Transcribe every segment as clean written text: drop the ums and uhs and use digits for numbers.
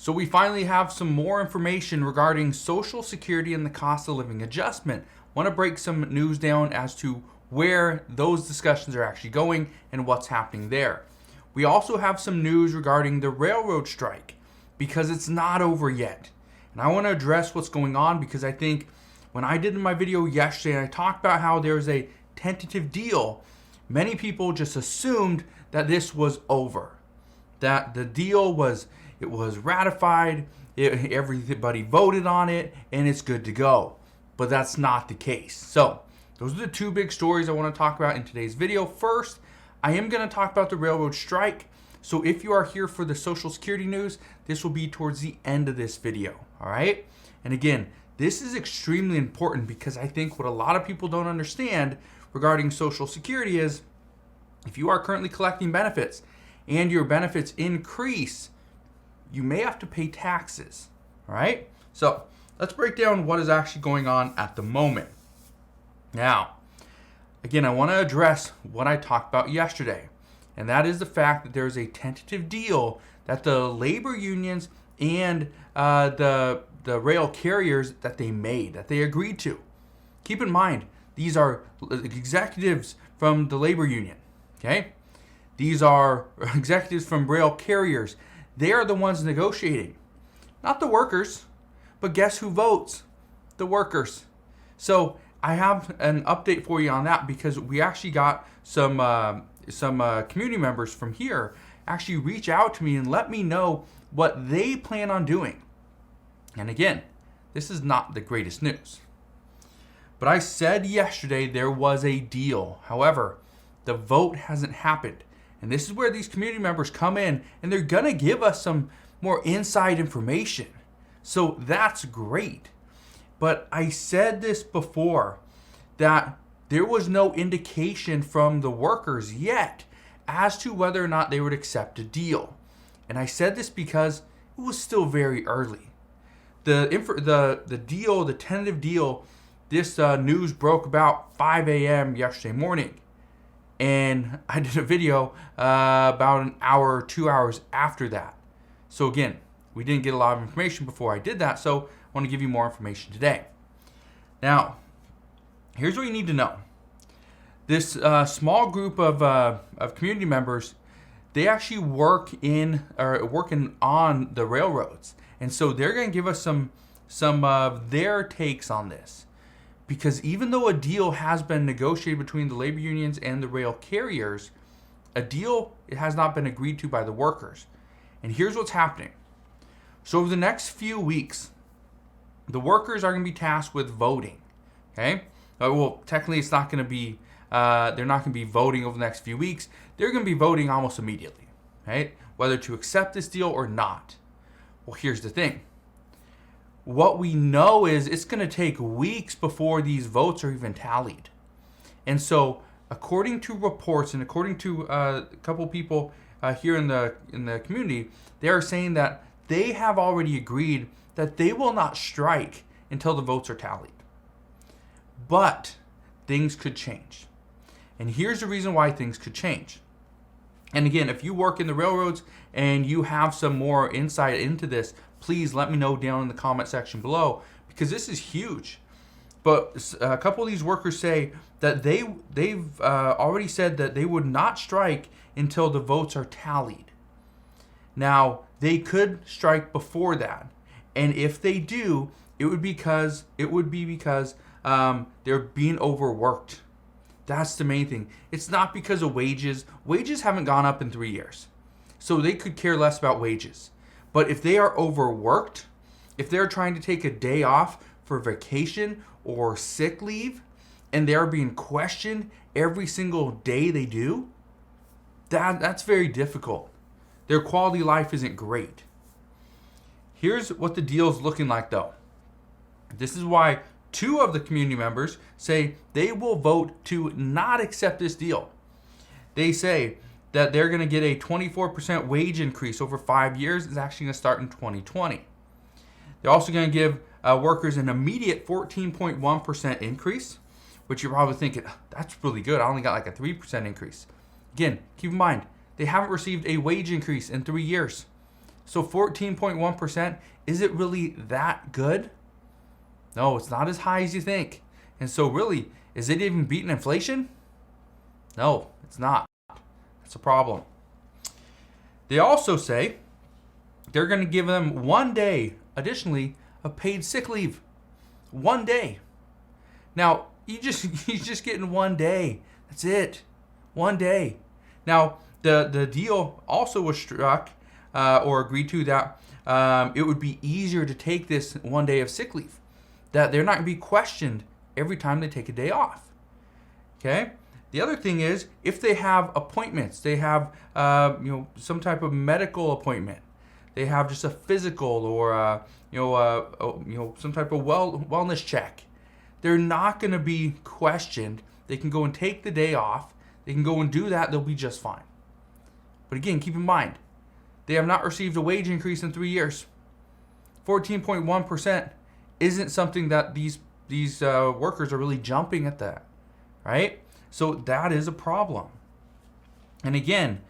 So we finally have some more information regarding Social Security and the cost of living adjustment. Want to break some news down as to where those discussions are actually going and what's happening there. We also have some news regarding the railroad strike because it's not over yet. And I want to address what's going on because I think when I did my video yesterday, I talked about how there's a tentative deal. Many people just assumed that this was over, that the deal was ratified, everybody voted on it, and it's good to go. But that's not the case. So those are the two big stories I want to talk about in today's video. First, I am going to talk about the railroad strike. So if you are here for the Social Security news, this will be towards the end of this video. All right. And again, this is extremely important because I think what a lot of people don't understand regarding Social Security is if you are currently collecting benefits and your benefits increase, you may have to pay taxes. All right. So let's break down what is actually going on at the moment. Now, again, I want to address what I talked about yesterday, and that is the fact that there is a tentative deal that the labor unions and the rail carriers that they agreed to. Keep in mind, these are executives from the labor union, okay? These are executives from rail carriers. They are the ones negotiating, not the workers, but guess who votes? The workers. So I have an update for you on that because we actually got some community members from here actually reach out to me and let me know what they plan on doing. And again, this is not the greatest news. But I said yesterday there was a deal. However, the vote hasn't happened. And this is where these community members come in and they're going to give us some more inside information. So that's great. But I said this before that there was no indication from the workers yet as to whether or not they would accept a deal. And I said this because it was still very early. The deal, the tentative deal, this news broke about 5 a.m. yesterday morning. And I did a video about an hour or 2 hours after that. So again, we didn't get a lot of information before I did that, so I want to give you more information today. Now, here's what you need to know. This small group of community members, they actually working on the railroads. And so they're going to give us some of their takes on this. Because even though a deal has been negotiated between the labor unions and the rail carriers, a deal it has not been agreed to by the workers. And here's what's happening. So over the next few weeks, the workers are going to be tasked with voting. Okay? Well, technically it's not going to be, they're not going to be voting over the next few weeks. They're going to be voting almost immediately. Right? Whether to accept this deal or not. Well, here's the thing. What we know is it's going to take weeks before these votes are even tallied. And so, according to reports and according to a couple people here in the community, they are saying that they have already agreed that they will not strike until the votes are tallied. But things could change. And here's the reason why things could change. And again, if you work in the railroads and you have some more insight into this, please let me know down in the comment section below because this is huge. But a couple of these workers say that they've already said that they would not strike until the votes are tallied. Now, they could strike before that. And if they do, it would be because they're being overworked. That's the main thing. It's not because of wages. Wages haven't gone up in 3 years. So they could care less about wages. But if they are overworked, if they're trying to take a day off for vacation or sick leave, and they're being questioned every single day they do, that's very difficult. Their quality of life isn't great. Here's what the deal's looking like though. This is why 2 of the community members say they will vote to not accept this deal. They say that they're going to get a 24% wage increase over 5 years. It's actually going to start in 2020. They're also going to give workers an immediate 14.1% increase, which you're probably thinking, that's really good. I only got like a 3% increase. Again, keep in mind, they haven't received a wage increase in 3 years. So 14.1%, is it really that good? No, it's not as high as you think. And so really, is it even beating inflation? No, it's not. That's a problem. They also say they're going to give them 1 day, additionally, of paid sick leave. 1 day. Now, he's just getting 1 day. That's it. 1 day. Now, the deal also was struck or agreed to that it would be easier to take this 1 day of sick leave. That they're not going to be questioned every time they take a day off. Okay? The other thing is, if they have appointments, they have some type of medical appointment, they have just a physical or some type of wellness check, they're not going to be questioned. They can go and take the day off. They can go and do that. They'll be just fine. But again, keep in mind, they have not received a wage increase in 3 years. 14.1% isn't something that these workers are really jumping at that, right? So that is a problem. And again,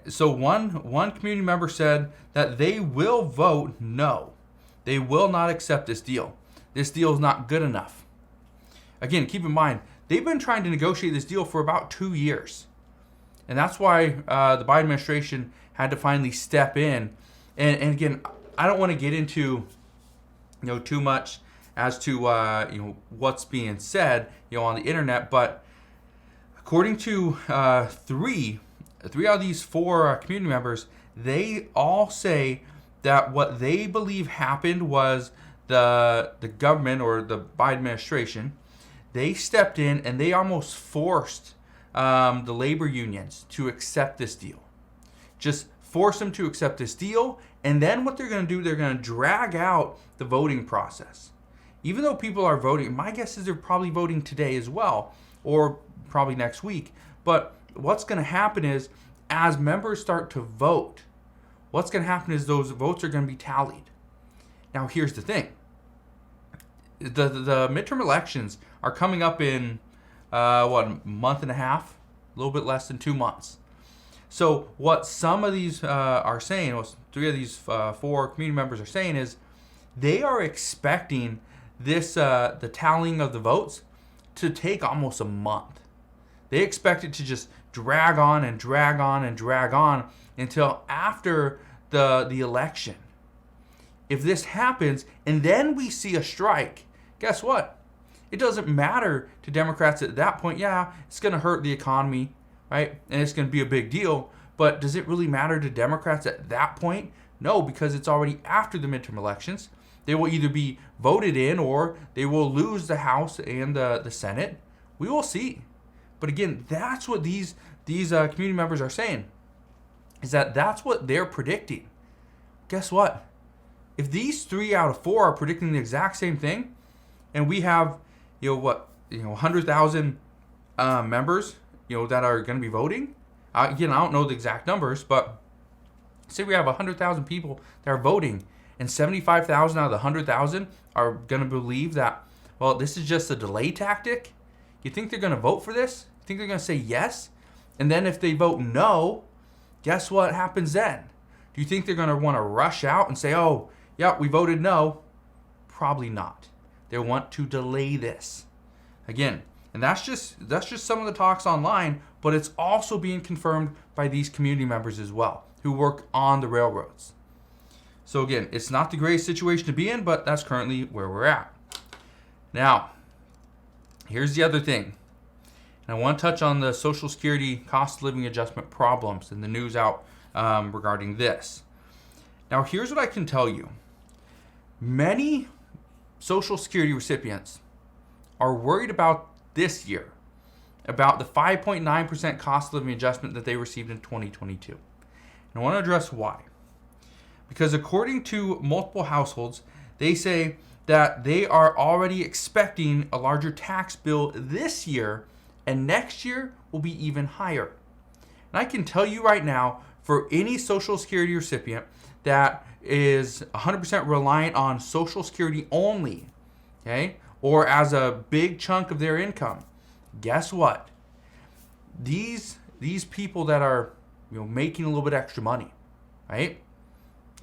so one community member said that they will vote no. They will not accept this deal. This deal is not good enough. Again, keep in mind, they've been trying to negotiate this deal for about 2 years. And that's why the Biden administration had to finally step in. And again, I don't want to get into too much as to what's being said on the internet, but according to three out of these 4 community members, they all say that what they believe happened was the government or the Biden administration, they stepped in and they almost forced the labor unions to accept this deal. Just force them to accept this deal, and then what they're going to do, they're going to drag out the voting process. Even though people are voting, my guess is they're probably voting today as well, or probably next week. But what's going to happen is, as members start to vote, what's going to happen is those votes are going to be tallied. Now, here's the thing. The midterm elections are coming up in, a month and a half? A little bit less than 2 months. So what some of these are saying, well, 3 of these 4 community members are saying is, they are expecting this the tallying of the votes to take almost a month. They expect it to just drag on and drag on and drag on until after the election. If this happens and then we see a strike, guess what? It doesn't matter to Democrats at that point. Yeah, it's going to hurt the economy, right? And it's going to be a big deal. But does it really matter to Democrats at that point? No, because it's already after the midterm elections. They will either be voted in or they will lose the House and the Senate. We will see. But again, that's what these community members are saying, is that that's what they're predicting. Guess what? If these 3 out of 4 are predicting the exact same thing, and we have 100,000 members that are going to be voting. Again, I don't know the exact numbers, but say we have 100,000 people that are voting, and 75,000 out of the 100,000 are going to believe that, well, this is just a delay tactic. You think they're going to vote for this? You think they're going to say yes? And then if they vote no, guess what happens then? Do you think they're going to want to rush out and say, oh, yeah, we voted no? Probably not. They want to delay this. Again, and that's just some of the talks online, but it's also being confirmed by these community members as well, who work on the railroads. So again, it's not the greatest situation to be in, but that's currently where we're at. Now, here's the other thing. And I want to touch on the Social Security cost of living adjustment problems and the news out regarding this. Now, here's what I can tell you. Many Social Security recipients are worried about this year, about the 5.9% cost of living adjustment that they received in 2022. And I want to address why. Because according to multiple households, they say that they are already expecting a larger tax bill this year, and next year will be even higher. And I can tell you right now, for any Social Security recipient that is 100% reliant on Social Security only, okay, or as a big chunk of their income, guess what? These people that are making a little bit extra money, right?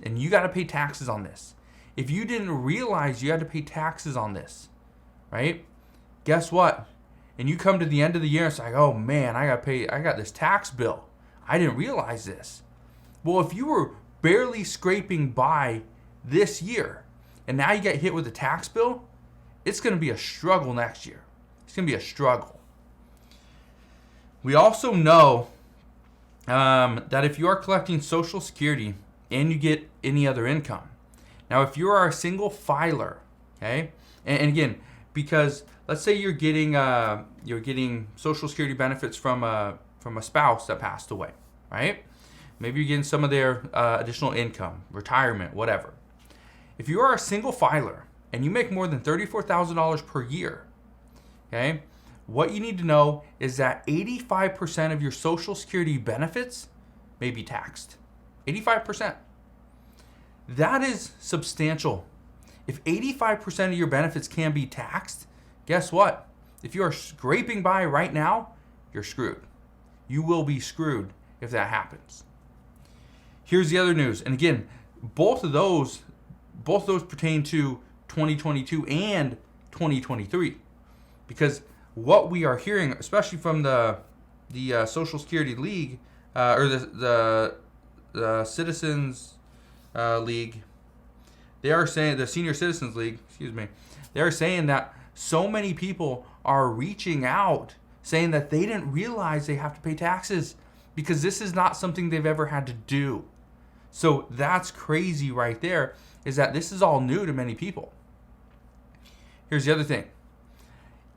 and you got to pay taxes on this. If you didn't realize you had to pay taxes on this, right? Guess what? And you come to the end of the year and it's like, oh man, I got this tax bill. I didn't realize this. Well, if you were barely scraping by this year and now you get hit with a tax bill, it's going to be a struggle next year. It's going to be a struggle. We also know that if you are collecting Social Security and you get any other income, now if you are a single filer, okay, and again, because let's say you're getting Social Security benefits from a spouse that passed away, right? Maybe you're getting some of their additional income, retirement, whatever. If you are a single filer and you make more than $34,000 per year, okay, what you need to know is that 85% of your Social Security benefits may be taxed. 85%. That is substantial. If 85% of your benefits can be taxed, guess what? If you are scraping by right now, you're screwed. You will be screwed if that happens. Here's the other news. And again, both of those pertain to 2022 and 2023. Because what we are hearing, especially from the Social Security League, or the Citizens League, they are saying, the Senior Citizens League, they are saying that so many people are reaching out saying that they didn't realize they have to pay taxes because this is not something they've ever had to do. So that's crazy right there, is that this is all new to many people. Here's the other thing.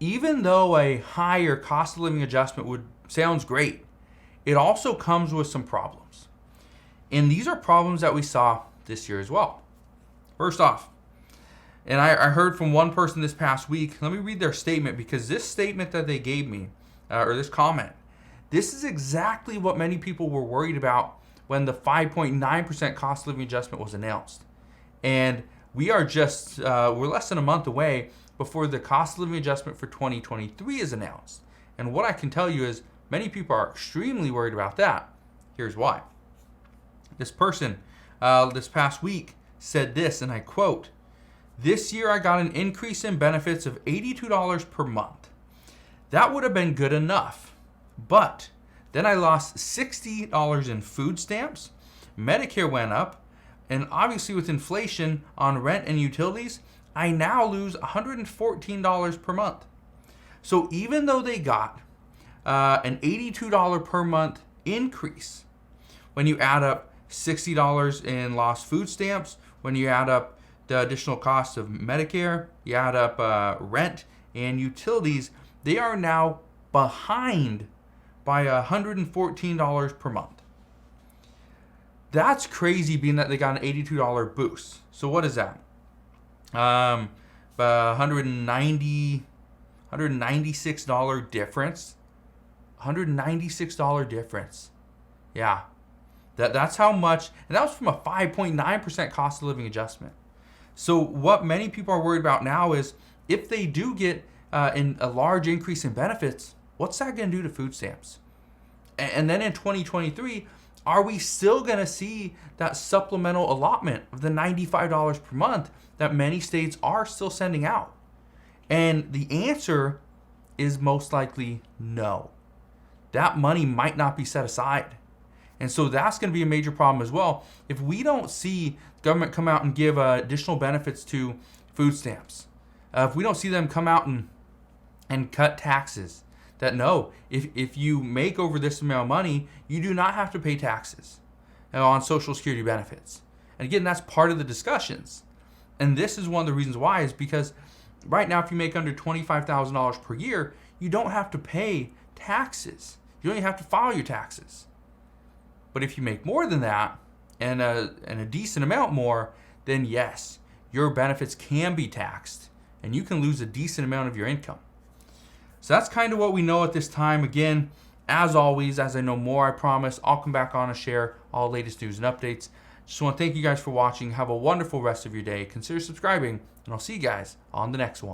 Even though a higher cost of living adjustment sounds great, it also comes with some problems. And these are problems that we saw this year as well. First off, and I heard from one person this past week, let me read their statement, because this statement that they gave me, or this comment, this is exactly what many people were worried about when the 5.9% cost of living adjustment was announced. And we are we're less than a month away before the cost of living adjustment for 2023 is announced. And what I can tell you is many people are extremely worried about that. Here's why. This person this past week said this, and I quote, "This year I got an increase in benefits of $82 per month. That would have been good enough. But then I lost $60 in food stamps, Medicare went up, and obviously with inflation on rent and utilities, I now lose $114 per month." So even though they got an $82 per month increase, when you add up $60 in lost food stamps, when you add up the additional cost of Medicare, you add up rent and utilities, they are now behind by $114 per month. That's crazy, being that they got an $82 boost. So what is that? $196 difference. $196 difference. Yeah. That's how much, and that was from a 5.9% cost of living adjustment. So what many people are worried about now is if they do get a large increase in benefits, what's that going to do to food stamps? And then in 2023, are we still going to see that supplemental allotment of the $95 per month that many states are still sending out? And the answer is most likely no. That money might not be set aside. And so that's going to be a major problem as well. If we don't see government come out and give additional benefits to food stamps, if we don't see them come out and cut taxes, that no, if you make over this amount of money, you do not have to pay taxes on Social Security benefits. And again, that's part of the discussions. And this is one of the reasons why, is because right now, if you make under $25,000 per year, you don't have to pay taxes. You don't even have to file your taxes. But if you make more than that, and a decent amount more, then yes, your benefits can be taxed, and you can lose a decent amount of your income. So that's kind of what we know at this time. Again, as always, as I know more, I promise I'll come back on and share all the latest news and updates. Just want to thank you guys for watching. Have a wonderful rest of your day. Consider subscribing, and I'll see you guys on the next one.